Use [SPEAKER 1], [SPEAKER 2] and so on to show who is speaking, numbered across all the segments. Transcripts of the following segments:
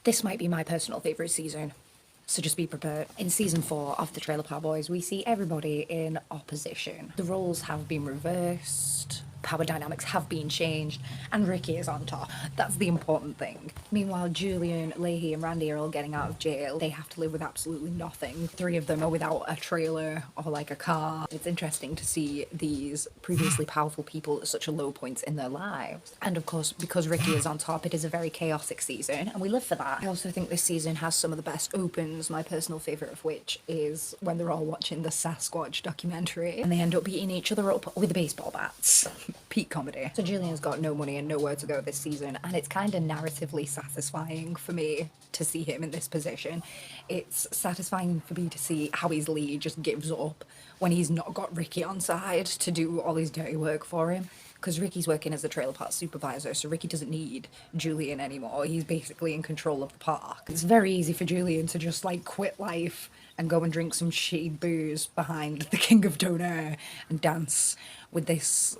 [SPEAKER 1] This might be my personal favourite season, so just be prepared. In season 4 of the Trailer Park Boys, we see everybody in opposition. The roles have been reversed, power dynamics have been changed, and Ricky is on top. That's the important thing. Meanwhile, Julian, Lahey and Randy are all getting out of jail. They have to live with absolutely nothing. 3 of them are without a trailer or like a car. It's interesting to see these previously powerful people at such a low point in their lives. And of course, because Ricky is on top, it is a very chaotic season, and we live for that. I also think this season has some of the best opens, my personal favourite of which is when they're all watching the Sasquatch documentary and they end up beating each other up with baseball bats. Peak comedy. So Julian's got no money and nowhere to go this season, and it's kind of narratively satisfying for me to see him in this position. It's satisfying for me to see how easily he just gives up when he's not got Ricky on side to do all his dirty work for him. Because Ricky's working as the trailer park supervisor, so Ricky doesn't need Julian anymore. He's basically in control of the park. It's very easy for Julian to just like quit life and go and drink some shitty booze behind the King of Donair and dance with this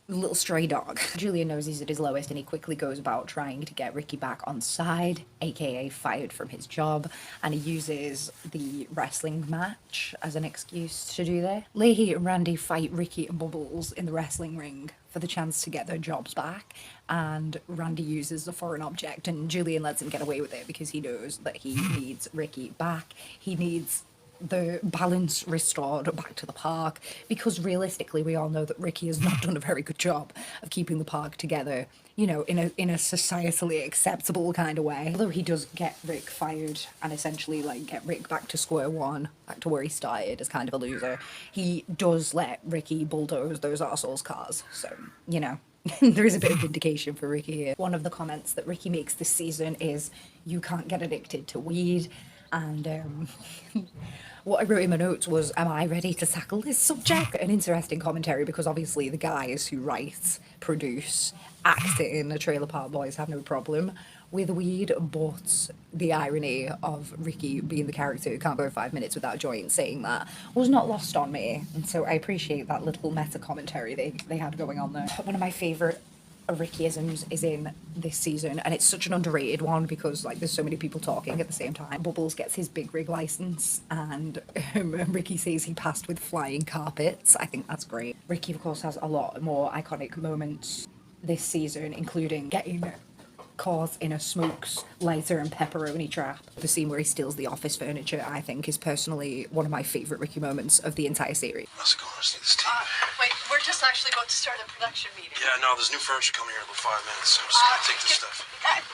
[SPEAKER 1] little stray dog. Julian knows he's at his lowest and he quickly goes about trying to get Ricky back on side, aka fired from his job, and he uses the wrestling match as an excuse to do that. Lahey and Randy fight Ricky and Bubbles in the wrestling ring for the chance to get their jobs back, and Randy uses a foreign object and Julian lets him get away with it because he knows that he needs Ricky back. He needs the balance restored back to the park, because realistically we all know that Ricky has not done a very good job of keeping the park together, you know, in a societally acceptable kind of way. Although he does get Rick fired and essentially like get Rick back to square one, back to where he started as kind of a loser, he does let Ricky bulldoze those arseholes cars, so you know. There is a bit of vindication for Ricky here. One of the comments that Ricky makes this season is, "You can't get addicted to weed," and what I wrote in my notes was, am I ready to tackle this subject? An interesting commentary, because obviously the guys who write, produce, act in the Trailer Park Boys have no problem with weed, but the irony of Ricky being the character who can't go 5 minutes without a joint saying that was not lost on me, and so I appreciate that little meta commentary they had going on there. One of my favourite Rickyisms is in this season, and it's such an underrated one because like there's so many people talking at the same time. Bubbles gets his big rig license and Ricky says he passed with flying carpets. I think that's great. Ricky of course has a lot more iconic moments this season, including getting caught in a smokes, lighter and pepperoni trap. The scene where he steals the office furniture, I think, is personally one of my favourite Ricky moments of the entire series.
[SPEAKER 2] How's it going? I just need this tape.
[SPEAKER 3] Wait, we're just actually about to start a production meeting.
[SPEAKER 2] Yeah, no, there's new furniture coming here in about 5 minutes, so I'm just gonna take this stuff.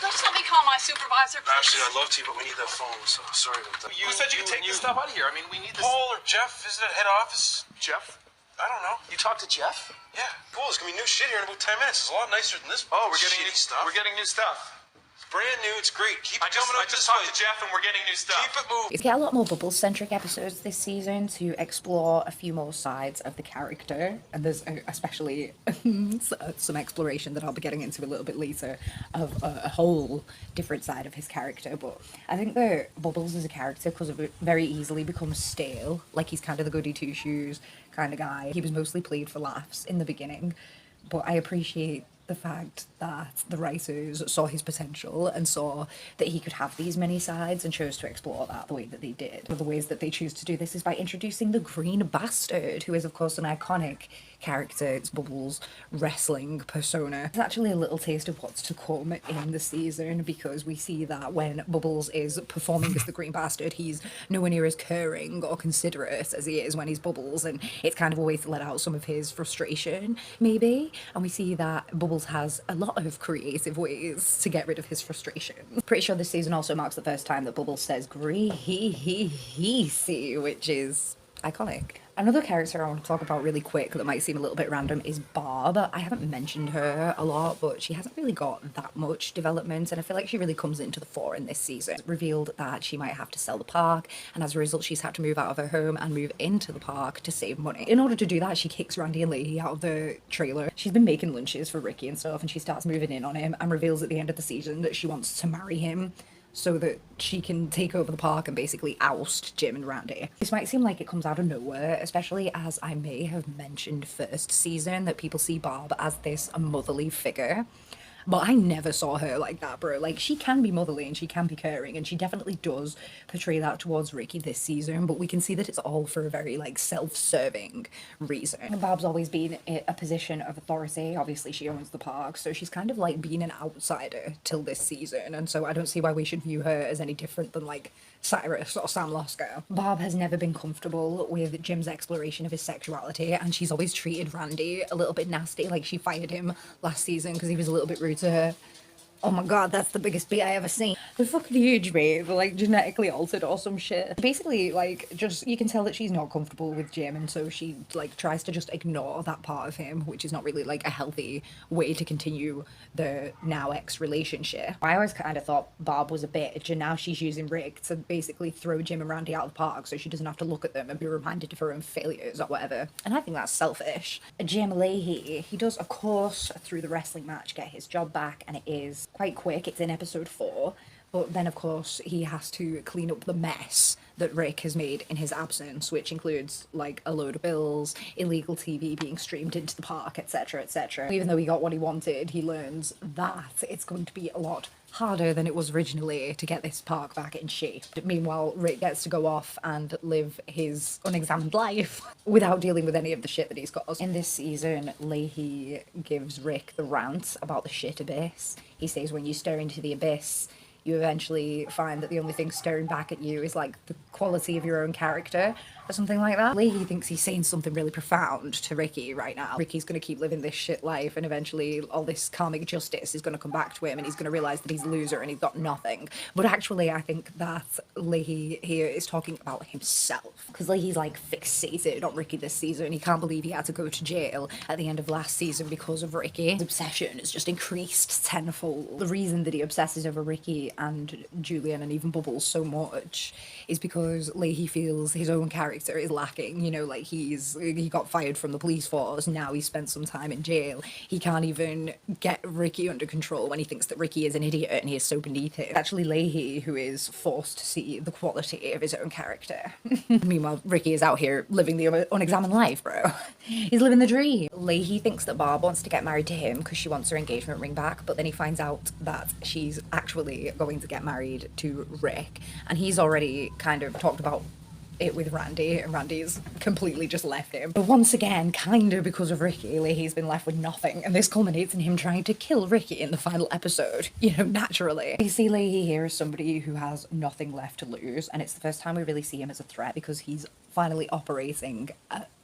[SPEAKER 3] Just let me call my supervisor, please.
[SPEAKER 2] Actually, I'd love to, but we need that phone, so sorry about that.
[SPEAKER 4] Who said you could take this stuff out of here? I mean, we need this.
[SPEAKER 2] Paul or Jeff, is it at head office?
[SPEAKER 4] Jeff?
[SPEAKER 2] I don't know.
[SPEAKER 4] You talked to Jeff?
[SPEAKER 2] Yeah, cool. There's gonna be new shit here in about 10 minutes. It's a lot nicer than this.
[SPEAKER 4] Oh, we're getting
[SPEAKER 2] shitty stuff.
[SPEAKER 4] We're getting new stuff.
[SPEAKER 2] Brand new, it's great. Keep it
[SPEAKER 4] I just
[SPEAKER 2] coming up
[SPEAKER 4] talked
[SPEAKER 2] this way.
[SPEAKER 4] to Jeff and we're getting new stuff.
[SPEAKER 2] Keep it moving.
[SPEAKER 1] We get a lot more Bubbles-centric episodes this season to explore a few more sides of the character, and there's especially some exploration that I'll be getting into a little bit later of a whole different side of his character. But I think that Bubbles as a character very easily becomes stale. Like, he's kind of the goody two-shoes kind of guy. He was mostly played for laughs in the beginning, but I appreciate the fact that the writers saw his potential and saw that he could have these many sides and chose to explore that the way that they did. One of the ways that they choose to do this is by introducing the Green Bastard, who is of course an iconic character. It's Bubbles' wrestling persona. It's actually a little taste of what's to come in the season, because we see that when Bubbles is performing as the Green Bastard, he's nowhere near as caring or considerate as he is when he's Bubbles, and it's kind of a way to let out some of his frustration, maybe. And we see that Bubbles has a lot of creative ways to get rid of his frustration. Pretty sure this season also marks the first time that Bubbles says greasy, which is iconic. Another character I want to talk about really quick that might seem a little bit random is Barb. I haven't mentioned her a lot, but she hasn't really got that much development, and I feel like she really comes into the fore in this season. It's revealed that she might have to sell the park, and as a result she's had to move out of her home and move into the park to save money. In order to do that, she kicks Randy and Lahey out of the trailer. She's been making lunches for Ricky and stuff, and she starts moving in on him and reveals at the end of the season that she wants to marry him so that she can take over the park and basically oust Jim and Randy. This might seem like it comes out of nowhere, especially as I may have mentioned first season that people see Barb as this motherly figure. But I never saw her like that, bro. Like, she can be motherly and she can be caring, and she definitely does portray that towards Ricky this season, but we can see that it's all for a very, like, self-serving reason. Barb's always been in a position of authority. Obviously, she owns the park, so she's kind of, like, been an outsider till this season, and so I don't see why we should view her as any different than, like, Cyrus or Sam Losco. Barb has never been comfortable with Jim's exploration of his sexuality, and she's always treated Randy a little bit nasty. Like, she fired him last season because he was a little bit rude to her. Oh my god, that's the biggest beat I ever seen. They're fucking huge, mate. They're like genetically altered or some shit. Basically, like, just, you can tell that she's not comfortable with Jim, and so she, like, tries to just ignore that part of him, which is not really, like, a healthy way to continue the now ex relationship. I always kind of thought Barb was a bitch, and now she's using Rick to basically throw Jim and Randy out of the park so she doesn't have to look at them and be reminded of her own failures or whatever. And I think that's selfish. Jim Lahey, he does, of course, through the wrestling match, get his job back, and it is quite quick. It's in episode 4, but then of course he has to clean up the mess that Rick has made in his absence, which includes like a load of bills, illegal TV being streamed into the park, etc, etc. Even though he got what he wanted, he learns that it's going to be a lot harder than it was originally to get this park back in shape. Meanwhile, Rick gets to go off and live his unexamined life without dealing with any of the shit that he's caused. In this season, Lahey gives Rick the rant about the shit abyss. He says when you stare into the abyss, you eventually find that the only thing staring back at you is like the quality of your own character or something like that. Lahey thinks he's saying something really profound to Ricky right now. Ricky's gonna keep living this shit life, and eventually all this karmic justice is gonna come back to him, and he's gonna realize that he's a loser and he's got nothing. But actually, I think that Lahey here is talking about himself, because Lahey's like fixated on Ricky this season. He can't believe he had to go to jail at the end of last season because of Ricky. His obsession has just increased tenfold. The reason that he obsesses over Ricky and Julian and even Bubbles so much is because Lahey feels his own character is lacking. You know, like he got fired from the police force, now he spent some time in jail. He can't even get Ricky under control when he thinks that Ricky is an idiot and he is so beneath him. It's actually Lahey who is forced to see the quality of his own character. Meanwhile, Ricky is out here living the unexamined life, bro. He's living the dream. Lahey thinks that Barb wants to get married to him because she wants her engagement ring back, but then he finds out that she's actually going to get married to Rick, and he's already kind of talked about it with Randy, and Randy's completely just left him. But once again, kind of because of Ricky, Lahey's been left with nothing, and this culminates in him trying to kill Ricky in the final episode, you know, naturally. We see Lahey here as somebody who has nothing left to lose, and it's the first time we really see him as a threat because he's finally operating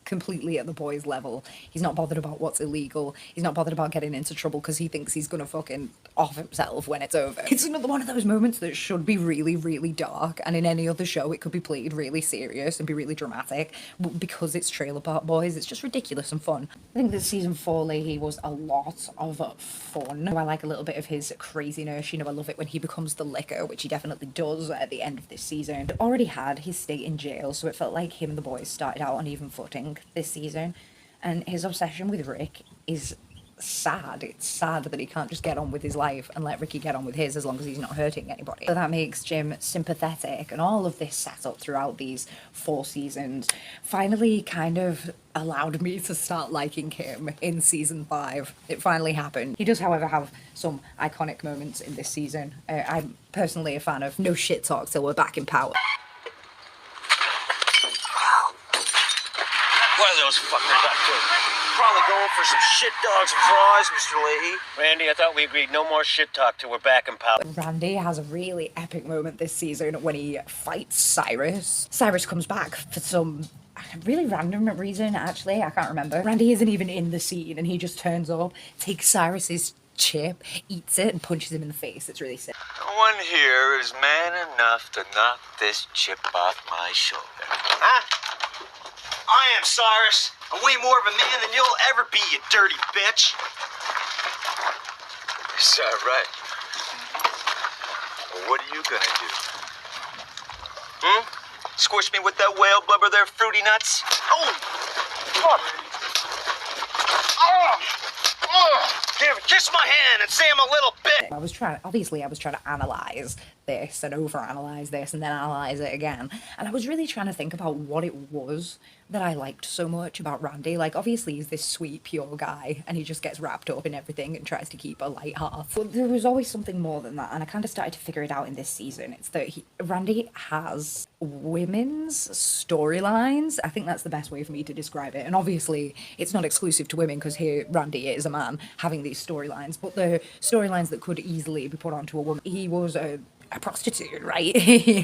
[SPEAKER 1] completely at the boys' level. He's not bothered about what's illegal. He's not bothered about getting into trouble because he thinks he's gonna fucking off himself when it's over. It's another one of those moments that should be really, really dark, and in any other show it could be played really serious and be really dramatic, but because it's Trailer Park Boys, it's just ridiculous and fun. I think that season 4 Lahey was a lot of fun. I like a little bit of his craziness. You know, I love it when he becomes the licker, which he definitely does at the end of this season. He already had his stay in jail, so it felt like him and the boys started out on even footing this season, and his obsession with Rick is sad. It's sad that he can't just get on with his life and let Ricky get on with his as long as he's not hurting anybody. So that makes Jim sympathetic, and all of this setup throughout these 4 seasons finally kind of allowed me to start liking him in season 5. It finally happened. He does, however, have some iconic moments in this season. I'm personally a fan of no shit talk till we're back in power.
[SPEAKER 2] What are those fuckers up to? Probably going for some shit dogs and fries, Mr. Lahey.
[SPEAKER 5] Randy, I thought we agreed no more shit talk till we're back in power.
[SPEAKER 1] Randy has a really epic moment this season when he fights Cyrus. Cyrus comes back for some really random reason, actually. I can't remember. Randy isn't even in the scene, and he just turns up, takes Cyrus's chip, eats it, and punches him in the face. It's really sick.
[SPEAKER 6] No one here is man enough to knock this chip off my shoulder. Huh?
[SPEAKER 2] I am, Cyrus. I'm way more of a man than you'll ever be, you dirty bitch.
[SPEAKER 6] Is that right? Well, what are you gonna do?
[SPEAKER 2] Squish me with that whale blubber there, fruity nuts? Oh! Fuck! Here, kiss my hand and say I'm a little bitch!
[SPEAKER 1] I was trying to analyze this and overanalyze this and then analyze it again, and I was really trying to think about what it was that I liked so much about Randy. Like, obviously he's this sweet, pure guy, and he just gets wrapped up in everything and tries to keep a light heart. But there was always something more than that, and I kind of started to figure it out in this season. It's that Randy has women's storylines. I think that's the best way for me to describe it. And obviously it's not exclusive to women, because here Randy is a man having these storylines, but the storylines that could easily be put onto a woman. He was a prostitute, right?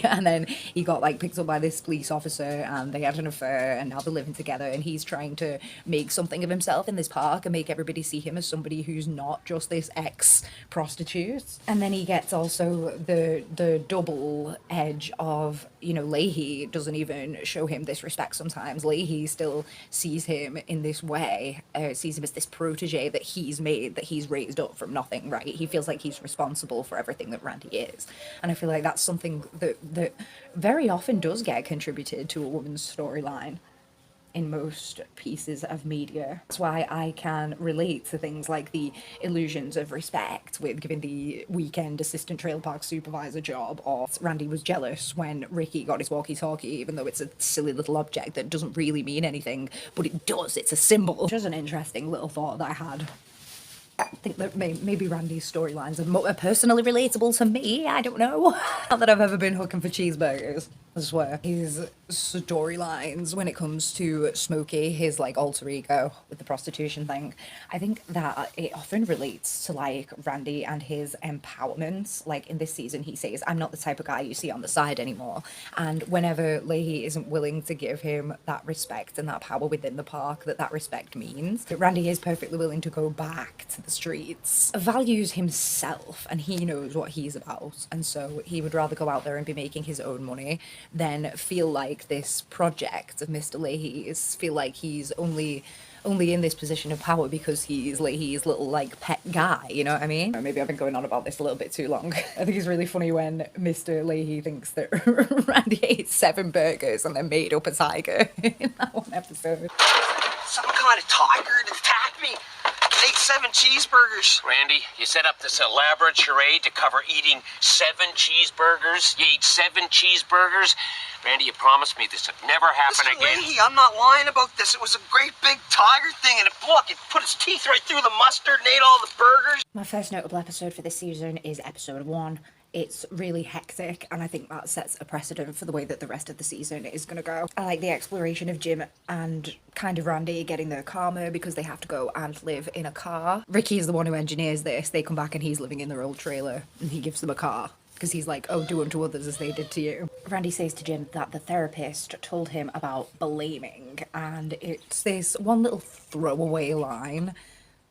[SPEAKER 1] And then he got like picked up by this police officer, and they had an affair, and now they're living together, and he's trying to make something of himself in this park and make everybody see him as somebody who's not just this ex-prostitute. And then he gets also the double edge of, you know, Lahey doesn't even show him this respect sometimes. Lahey still sees him in this way, sees him as this protege that he's made, that he's raised up from nothing, right? He feels like he's responsible for everything that Randy is. And I feel like that's something that very often does get contributed to a woman's storyline in most pieces of media. That's why I can relate to things like the illusions of respect with giving the weekend assistant trailer park supervisor job, or Randy was jealous when Ricky got his walkie-talkie, even though it's a silly little object that doesn't really mean anything, but it does, it's a symbol. Just an interesting little thought that I had. I think that maybe Randy's storylines are personally relatable to me. I don't know. Not that I've ever been hooking for cheeseburgers. I swear. His storylines when it comes to Smokey, his like alter ego with the prostitution thing, I think that it often relates to like Randy and his empowerment. Like in this season, he says, "I'm not the type of guy you see on the side anymore." And whenever Lahey isn't willing to give him that respect and that power within the park that respect means, that Randy is perfectly willing to go back to the streets, values himself, and he knows what he's about, and so he would rather go out there and be making his own money than feel like this project of Mr. Lahey's, feel like he's only in this position of power because he's Lahey's little like pet guy, you know what I mean? Or maybe I've been going on about this a little bit too long. I think it's really funny when Mr. Lahey thinks that Randy ate 7 burgers and then made up a tiger in that one episode.
[SPEAKER 2] Some kind of tiger that attacked me. Ate 7 cheeseburgers.
[SPEAKER 5] Randy, you set up this elaborate charade to cover eating 7 cheeseburgers. You ate 7 cheeseburgers. Randy, you promised me this would never happen
[SPEAKER 2] Mr.
[SPEAKER 5] again.
[SPEAKER 2] Lahey, I'm not lying about this. It was a great big tiger thing, and it put its teeth right through the mustard and ate all the burgers.
[SPEAKER 1] My first notable episode for this season is episode 1. It's really hectic, and I think that sets a precedent for the way that the rest of the season is going to go. I like the exploration of Jim and kind of Randy getting their karma because they have to go and live in a car. Ricky is the one who engineers this. They come back and he's living in their old trailer, and he gives them a car because he's like, "Oh, do unto others as they did to you." Randy says to Jim that the therapist told him about blaming, and it's this one little throwaway line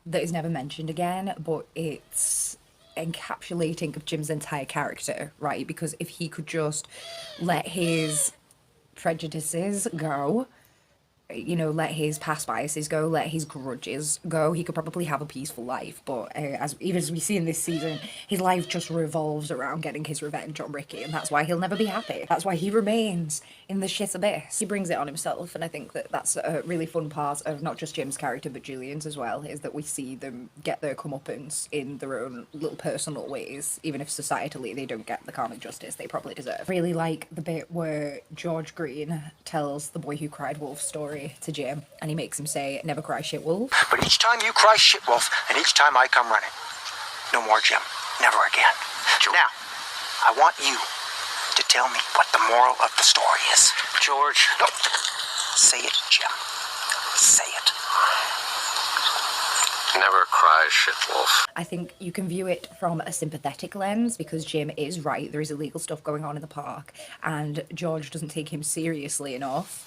[SPEAKER 1] that is never mentioned again, but it's encapsulating of Jim's entire character, right? Because if he could just let his prejudices go, you know, let his past biases go, let his grudges go, he could probably have a peaceful life. But as we see in this season, his life just revolves around getting his revenge on Ricky, and that's why he'll never be happy. That's why he remains in the shit abyss. He brings it on himself, and I think that that's a really fun part of not just Jim's character but Julian's as well, is that we see them get their comeuppance in their own little personal ways, even if societally they don't get the karmic justice they probably deserve. Really like the bit where George Green tells the Boy Who Cried Wolf story to Jim, and he makes him say, "Never cry shit wolf."
[SPEAKER 7] But each time you cry shit wolf, and each time I come running, no more, Jim. Never again. Now, I want you to tell me what the moral of the story is.
[SPEAKER 5] George.
[SPEAKER 7] No. Say it, Jim. Say it.
[SPEAKER 5] Never cry, shit wolf.
[SPEAKER 1] I think you can view it from a sympathetic lens because Jim is right. There is illegal stuff going on in the park, and George doesn't take him seriously enough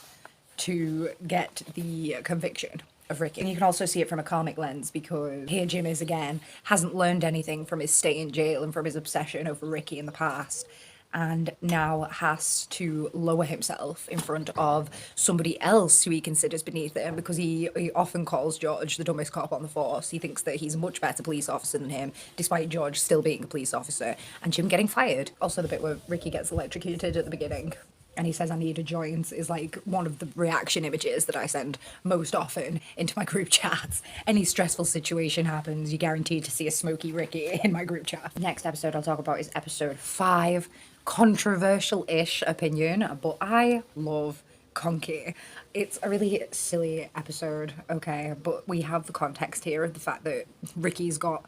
[SPEAKER 1] to get the conviction of Ricky. And you can also see it from a karmic lens because here Jim is again, hasn't learned anything from his stay in jail and from his obsession over Ricky in the past, and now has to lower himself in front of somebody else who he considers beneath him, because he often calls George the dumbest cop on the force. He thinks that he's a much better police officer than him, despite George still being a police officer, and Jim getting fired. Also the bit where Ricky gets electrocuted at the beginning, and he says, "I need a joint," is like one of the reaction images that I send most often into my group chats. Any stressful situation happens, you're guaranteed to see a smoky Ricky in my group chat. Next episode I'll talk about is episode 5. Controversial-ish opinion, but I love Conky. It's a really silly episode, okay, but we have the context here of the fact that Ricky's got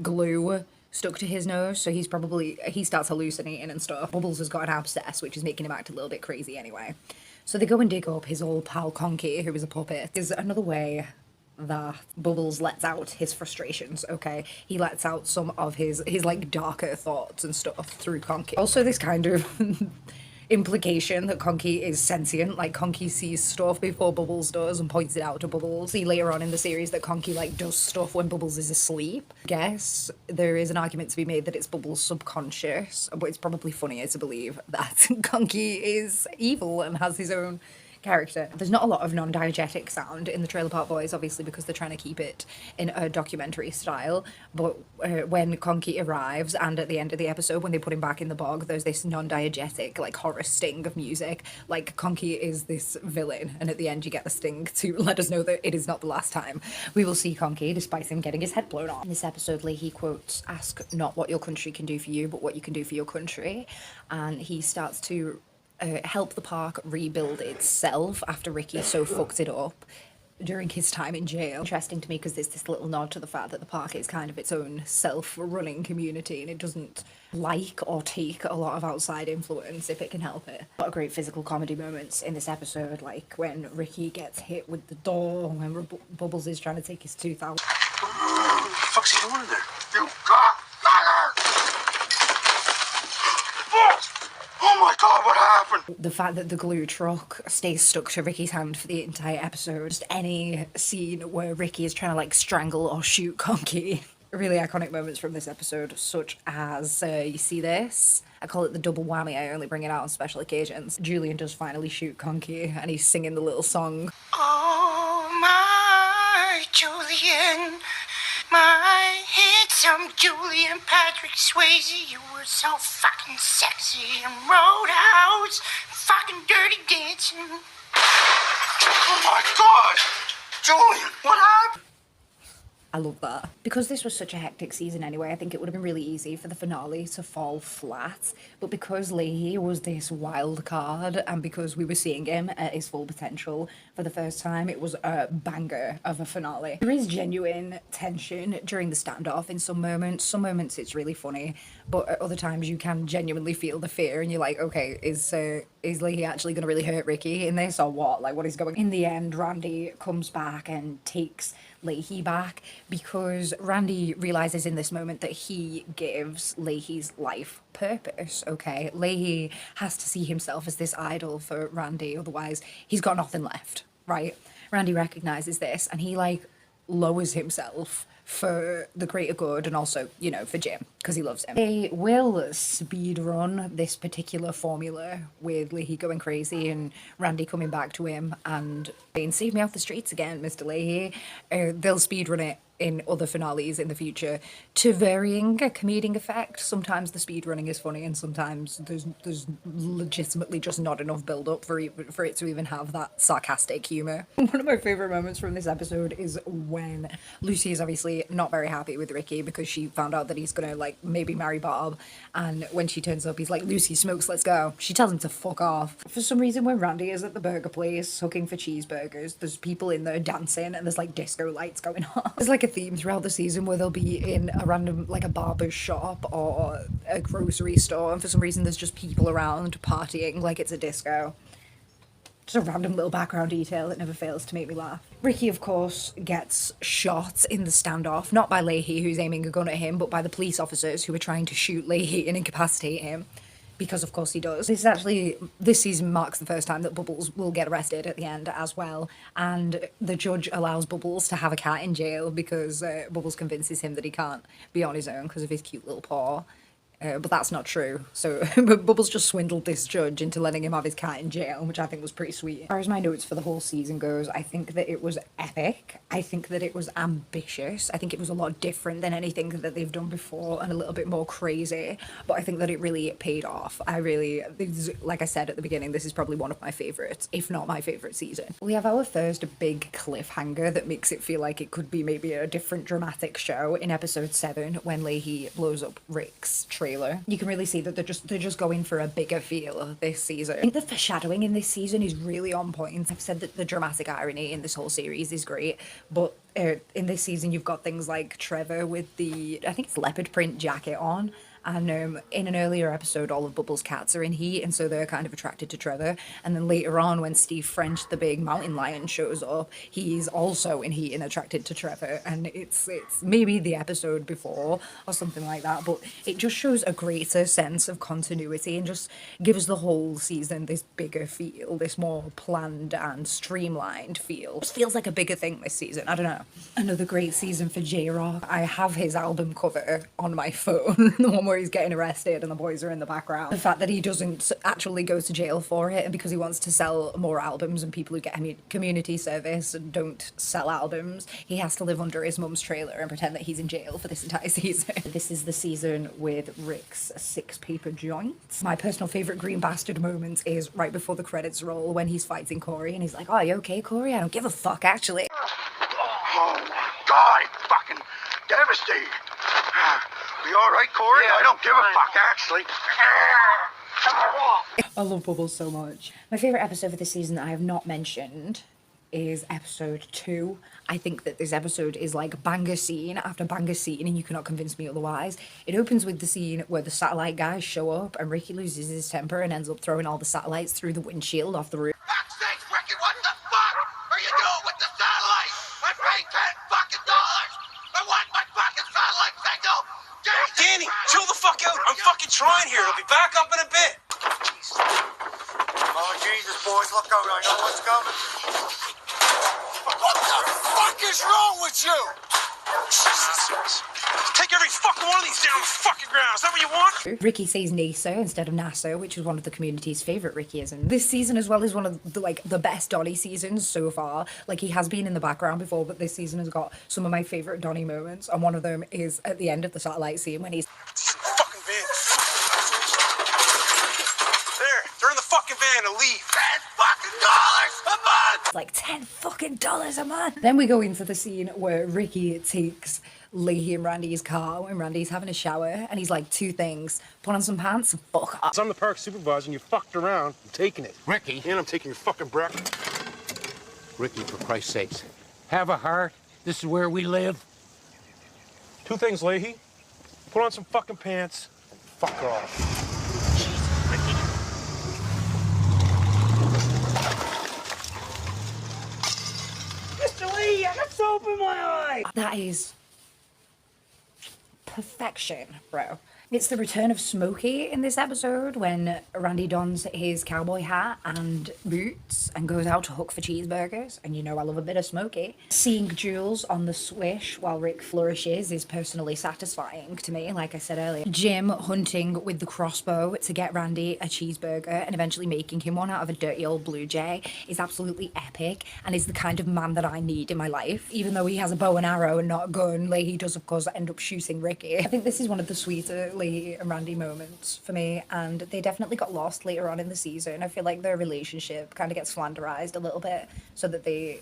[SPEAKER 1] glue stuck to his nose, so he starts hallucinating and stuff. Bubbles has got an abscess, which is making him act a little bit crazy anyway. So they go and dig up his old pal Conky, who is a puppet. There's another way that Bubbles lets out his frustrations, okay? He lets out some of his like darker thoughts and stuff through Conky. Also this kind of implication that Conky is sentient, like Conky sees stuff before Bubbles does and points it out to Bubbles. See later on in the series that Conky like does stuff when Bubbles is asleep. I guess there is an argument to be made that it's Bubbles' subconscious, but it's probably funnier to believe that Conky is evil and has his own character. There's not a lot of non-diegetic sound in the Trailer Park Boys, obviously because they're trying to keep it in a documentary style, but when Conky arrives and at the end of the episode when they put him back in the bog, there's this non-diegetic like horror sting of music, like Conky is this villain, and at the end you get the sting to let us know that it is not the last time we will see Conky, despite him getting his head blown off. In this episode, Lahey quotes, "Ask not what your country can do for you, but what you can do for your country," and he starts to help the park rebuild itself after Ricky so fucked it up during his time in jail. Interesting to me because there's this little nod to the fact that the park is kind of its own self-running community and it doesn't like or take a lot of outside influence if it can help it. A lot of great physical comedy moments in this episode, like when Ricky gets hit with the door, when Bubbles is trying to take his tooth out.
[SPEAKER 2] What the fuck's he doing in there? You cocksucker! Oh my god, what happened?
[SPEAKER 1] The fact that the glue truck stays stuck to Ricky's hand for the entire episode. Just any scene where Ricky is trying to like strangle or shoot Conky. Really iconic moments from this episode, such as, you see this? I call it the double whammy, I only bring it out on special occasions. Julian does finally shoot Conky and he's singing the little song.
[SPEAKER 7] Oh my Julian, my handsome Julian Patrick Swayze, you were so fucking sexy in Roadhouse, fucking Dirty Dancing.
[SPEAKER 2] Oh my god! Julian, what happened?
[SPEAKER 1] I love that. Because this was such a hectic season anyway, I think it would have been really easy for the finale to fall flat. But because Lahey was this wild card and because we were seeing him at his full potential for the first time, it was a banger of a finale. There is genuine tension during the standoff in some moments. Some moments it's really funny, but at other times you can genuinely feel the fear and you're like, okay, is Lahey actually going to really hurt Ricky in this or what? Like, what is going on? In the end, Randy comes back and takes Lahey back because Randy realizes in this moment that he gives Lahey's life purpose, okay? Lahey has to see himself as this idol for Randy, otherwise he's got nothing left, right? Randy recognizes this and he like lowers himself for the greater good and also, you know, for Jim, because he loves him. They will speed run this particular formula with Lahey going crazy and Randy coming back to him and saying, "Save me off the streets again, Mr. Lahey." They'll speed run it in other finales in the future to varying comedic effect. Sometimes the speed running is funny and sometimes there's legitimately just not enough build up for it to even have that sarcastic humor. One of my favorite moments from this episode is when Lucy is obviously not very happy with Ricky because she found out that he's gonna like maybe marry Barb, and when she turns up he's like, "Lucy smokes, let's go." She tells him to fuck off. For some reason when Randy is at the burger place looking for cheeseburgers, there's people in there dancing and there's like disco lights going on. There's like a theme throughout the season where they'll be in a random like a barber's shop or a grocery store and for some reason there's just people around partying like it's a disco. Just a random little background detail that never fails to make me laugh. Ricky, of course, gets shot in the standoff, not by Lahey, who's aiming a gun at him, but by the police officers who are trying to shoot Lahey and incapacitate him. Because of course he does. This season marks the first time that Bubbles will get arrested at the end as well, and the judge allows Bubbles to have a cat in jail because Bubbles convinces him that he can't be on his own because of his cute little paw. But that's not true. So Bubbles just swindled this judge into letting him have his cat in jail, which I think was pretty sweet. As far as my notes for the whole season goes, I think that it was epic. I think that it was ambitious. I think it was a lot different than anything that they've done before and a little bit more crazy. But I think that it really paid off. Like I said at the beginning, this is probably one of my favorites, if not my favorite season. We have our first big cliffhanger that makes it feel like it could be maybe a different dramatic show in episode 7 when Lahey blows up Rick's tree trailer. You can really see that they're just going for a bigger feel this season. I think the foreshadowing in this season is really on point. I've said that the dramatic irony in this whole series is great, but in this season you've got things like Trevor with the, I think it's leopard print jacket on. And in an earlier episode, all of Bubbles' cats are in heat, and so they're kind of attracted to Trevor. And then later on, when Steve French, the big mountain lion, shows up, he's also in heat and attracted to Trevor. And it's maybe the episode before or something like that, but it just shows a greater sense of continuity and just gives the whole season this bigger feel, this more planned and streamlined feel. It just feels like a bigger thing this season. I don't know. Another great season for J-Rock. I have his album cover on my phone, the one where he's getting arrested and the boys are in the background. The fact that he doesn't actually go to jail for it, and because he wants to sell more albums, and people who get community service and don't sell albums, he has to live under his mum's trailer and pretend that he's in jail for this entire season. This is the season with Rick's 6-paper joints. My personal favourite Green Bastard moment is right before the credits roll when he's fighting Corey and he's like, "Oh, you okay, Corey? I don't give a fuck, actually."
[SPEAKER 8] Oh my God, it's fucking devastating. You all right, Corey? I don't give a fuck, actually.
[SPEAKER 1] I love Bubbles so much. My favourite episode of this season that I have not mentioned is episode 2. I think that this episode is like banger scene after banger scene, and you cannot convince me otherwise. It opens with the scene where the satellite guys show up and Ricky loses his temper and ends up throwing all the satellites through the windshield off the roof.
[SPEAKER 8] Fuck's sake, Ricky, what the fuck are you doing with the satellite? I paid $10 I want my fucking satellite signal!
[SPEAKER 4] Danny, chill the fuck out. I'm fucking trying here. I'll be back up in a bit.
[SPEAKER 8] Oh, Jesus, boys, look out. I know what's coming. What the fuck is wrong with you?
[SPEAKER 4] Jesus. Take every fucking one of these down the fucking ground. Is that what you want?
[SPEAKER 1] Ricky says NASA instead of NASA, which is one of the community's favourite Rickyisms. This season as well is one of the best Donnie seasons so far. Like, he has been in the background before, but this season has got some of my favourite Donnie moments, and one of them is at the end of the satellite scene when he's
[SPEAKER 4] Fucking van. There, they're in the fucking van to leave.
[SPEAKER 8] $10 a month!
[SPEAKER 1] like $10 a month. Then we go into the scene where Ricky takes Lahey&Randy's car when Randy's having a shower, and he's like, 2 things: put on some pants and fuck off.
[SPEAKER 9] I'm the park supervisor and you fucked around. I'm taking it.
[SPEAKER 10] Ricky?
[SPEAKER 9] And I'm taking your fucking breakfast.
[SPEAKER 10] Ricky, for Christ's sakes. Have a heart. This is where we live.
[SPEAKER 9] 2 things, Lahey. Put on some fucking pants and fuck off.
[SPEAKER 1] Mr. Lee, I got soap in my eye! That is perfection, bro. It's the return of Smokey in this episode when Randy dons his cowboy hat and boots and goes out to hook for cheeseburgers. And you know I love a bit of Smokey. Seeing Jules on the swish while Rick flourishes is personally satisfying to me, like I said earlier. Jim hunting with the crossbow to get Randy a cheeseburger and eventually making him one out of a dirty old Blue Jay is absolutely epic and is the kind of man that I need in my life. Even though he has a bow and arrow and not a gun, Lahey does of course end up shooting Ricky. I think this is one of the sweeter Lahey&Randy moments for me, and they definitely got lost later on in the season. I feel like their relationship kind of gets flanderized a little bit so that they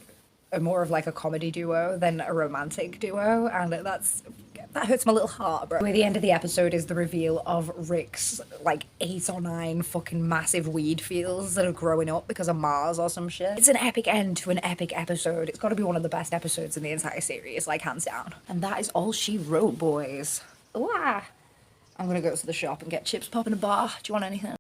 [SPEAKER 1] are more of like a comedy duo than a romantic duo, and that hurts my little heart, bro. The end of the episode is the reveal of Rick's like 8 or 9 fucking massive weed fields that are growing up because of Mars or some shit. It's an epic end to an epic episode. It's got to be one of the best episodes in the entire series, like hands down. And that is all she wrote, boys. Ooh, I'm gonna go to the shop and get chips pop in a bar. Do you want anything?